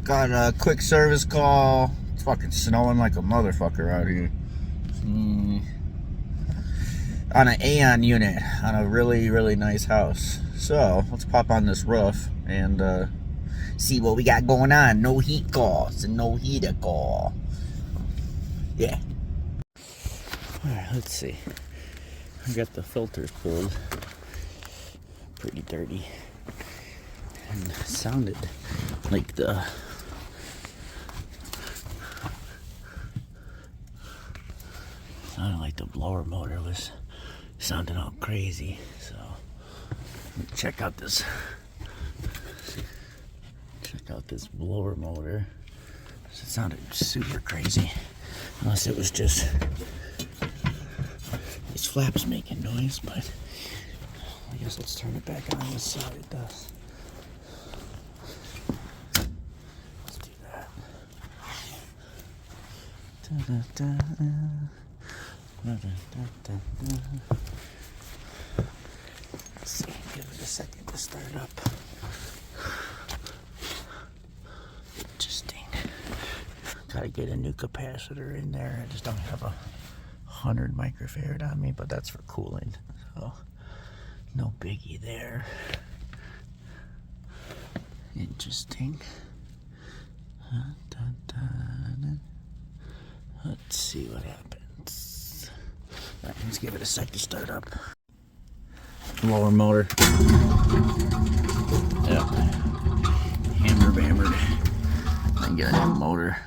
Got a quick service call. It's fucking snowing like a motherfucker out here. On an Aaon unit on a really, really nice house. So let's pop on this roof and see what we got going on. No heat calls and no heater call. Yeah. Alright, let's see. I got the filters pulled. Pretty dirty. And sounded like the blower motor was sounding all crazy. So check out this blower motor. It sounded super crazy. Unless it was just these flaps making noise, but I guess let's turn it back on this side. It does. Let's do that. Let's see, give it a second to start up. Interesting. Gotta get a new capacitor in there. I just don't have 100 microfarad on me, but that's for cooling, so no biggie there. Interesting. Let's see what happens. All right, let's give it a sec to start up. Blower motor. Yeah. Hammered. I get a new motor.